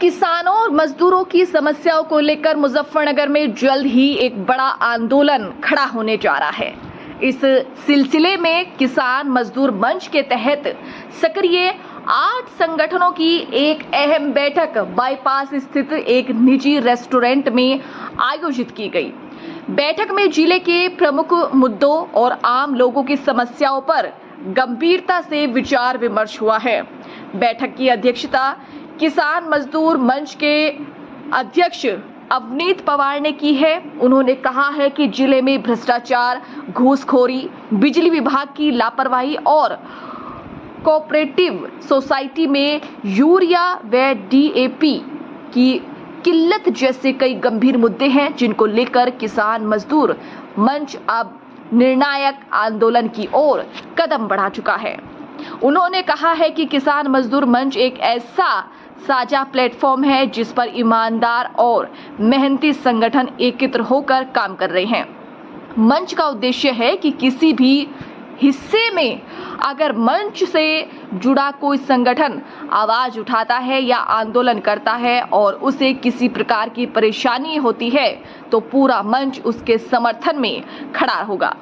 किसानों और मजदूरों की समस्याओं को लेकर मुजफ्फरनगर में जल्द ही एक बड़ा आंदोलन खड़ा होने जा रहा है। इस सिलसिले में किसान मजदूर मंच के तहत सक्रिय 8 संगठनों की एक अहम बैठक बाईपास स्थित एक निजी रेस्टोरेंट में आयोजित की गई। बैठक में जिले के प्रमुख मुद्दों और आम लोगों की समस्याओं पर गंभीरता से विचार विमर्श हुआ है। बैठक की अध्यक्षता किसान मजदूर मंच के अध्यक्ष अवनीत पवार ने की है। उन्होंने कहा है कि जिले में भ्रष्टाचार, घूसखोरी, बिजली विभाग की लापरवाही और कोऑपरेटिव सोसाइटी में यूरिया व डीएपी की किल्लत जैसे कई गंभीर मुद्दे हैं, जिनको लेकर किसान मजदूर मंच अब निर्णायक आंदोलन की ओर कदम बढ़ा चुका है। उन्होंने कहा है कि किसान मजदूर मंच एक ऐसा साझा प्लेटफॉर्म है जिस पर ईमानदार और मेहनती संगठन एकत्र होकर काम कर रहे हैं। मंच का उद्देश्य है कि किसी भी हिस्से में अगर मंच से जुड़ा कोई संगठन आवाज उठाता है या आंदोलन करता है और उसे किसी प्रकार की परेशानी होती है तो पूरा मंच उसके समर्थन में खड़ा होगा।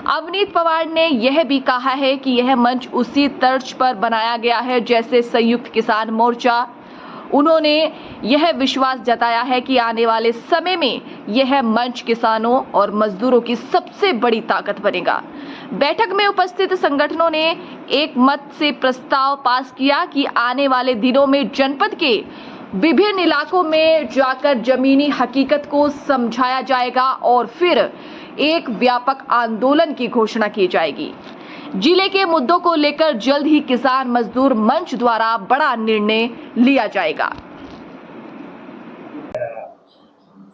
अवनीत पवार ने यह भी कहा है कि यह मंच उसी तर्ज पर बनाया गया है जैसे संयुक्त किसान मोर्चा। उन्होंने यह विश्वास जताया है कि आने वाले समय में यह मंच किसानों और मजदूरों की सबसे बड़ी ताकत बनेगा। बैठक में उपस्थित संगठनों ने एक मत से प्रस्ताव पास किया कि आने वाले दिनों में जनपद के विभिन्न इलाकों में जाकर जमीनी हकीकत को समझाया जाएगा और फिर एक व्यापक आंदोलन की घोषणा की जाएगी। जिले के मुद्दों को लेकर जल्द ही किसान मजदूर मंच द्वारा बड़ा निर्णय लिया जाएगा।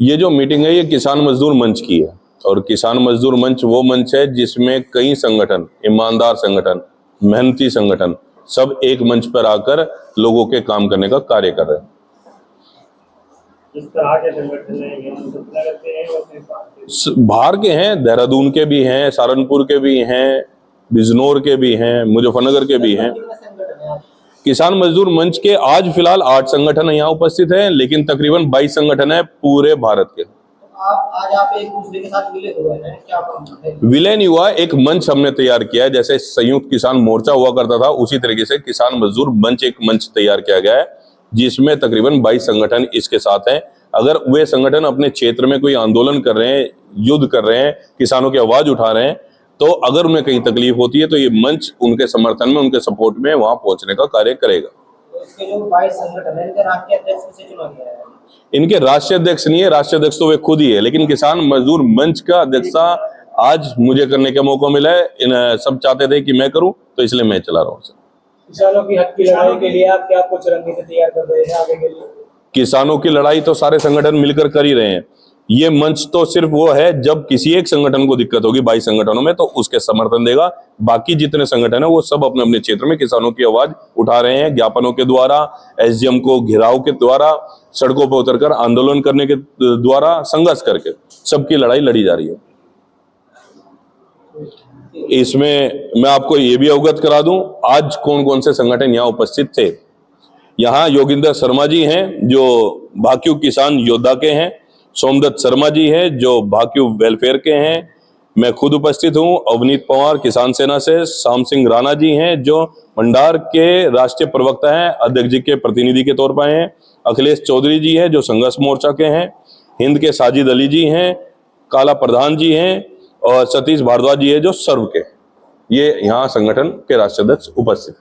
ये जो मीटिंग है ये किसान मजदूर मंच की है और किसान मजदूर मंच वो मंच है जिसमें कई संगठन, ईमानदार संगठन, मेहनती संगठन सब एक मंच पर आकर लोगों के काम करने का कार्य कर रहे हैं। इस तरह के संगठन है ये मुजफ्फरनगर के हैं और बाहर के हैं, देहरादून के भी हैं, सहारनपुर के भी हैं, बिजनौर के भी हैं, मुजफ्फरनगर के भी हैं। किसान मजदूर मंच के आज फिलहाल 8 संगठन यहाँ उपस्थित हैं, लेकिन तकरीबन 22 संगठन है पूरे भारत के। आज एक दूसरे के साथ विलय हुए हैं, क्या प्रॉब्लम है? विलय नहीं हुआ, एक मंच हमने तैयार किया है। जैसे संयुक्त किसान मोर्चा हुआ करता था उसी तरीके से किसान मजदूर मंच एक मंच तैयार किया गया है जिसमें तकरीबन 22 संगठन इसके साथ हैं। अगर वे संगठन अपने क्षेत्र में कोई आंदोलन कर रहे हैं, युद्ध कर रहे हैं, किसानों की आवाज उठा रहे हैं, तो अगर उन्हें कहीं तकलीफ होती है तो ये मंच उनके समर्थन में, उनके सपोर्ट में वहां पहुंचने का कार्य करेगा। तो इसके जो 22 संगठन है, इनके राष्ट्रीय अध्यक्ष किसे चुना गया है? इनके राष्ट्रीय अध्यक्ष नहीं है, राष्ट्रीय अध्यक्ष तो वे खुद ही है, लेकिन किसान मजदूर मंच का अध्यक्षता आज मुझे करने का मौका मिला है। इन सब चाहते थे कि मैं करूं, तो इसलिए मैं चला रहा हूँ। किसानों की हक की लड़ाई के लिए आप क्या कुछ रणनीति तैयार कर रहे हैं आगे के लिए? किसानों की लड़ाई तो सारे संगठन मिलकर कर ही रहे हैं। ये मंच तो सिर्फ वो है जब किसी एक संगठन को दिक्कत होगी 22 संगठनों में तो उसके समर्थन देगा। बाकी जितने संगठन है वो सब अपने अपने क्षेत्र में किसानों की आवाज उठा रहे हैं, ज्ञापनों के द्वारा, एसडीएम को घेराव के द्वारा, सड़कों पर उतरकर आंदोलन करने के द्वारा, संघर्ष करके सबकी लड़ाई लड़ी जा रही है। इसमें मैं आपको ये भी अवगत करा दूं आज कौन कौन से संगठन यहाँ उपस्थित थे। यहाँ योगिंदर शर्मा जी हैं जो भाकियू किसान योद्धा के हैं, सोमदत्त शर्मा जी हैं जो भाकियू वेलफेयर के हैं, मैं खुद उपस्थित हूँ, अवनीत पवार किसान सेना से, श्याम सिंह राणा जी हैं जो मंडार के राष्ट्रीय प्रवक्ता हैं, अध्यक्ष जी के प्रतिनिधि के तौर पर हैं, अखिलेश चौधरी जी हैं जो संघर्ष मोर्चा के हैं, हिंद के साजिद अली जी हैं, काला प्रधान जी हैं और सतीश भारद्वाज जी है जो सर्व के। ये यहाँ संगठन के राष्ट्रीय अध्यक्ष उपस्थित।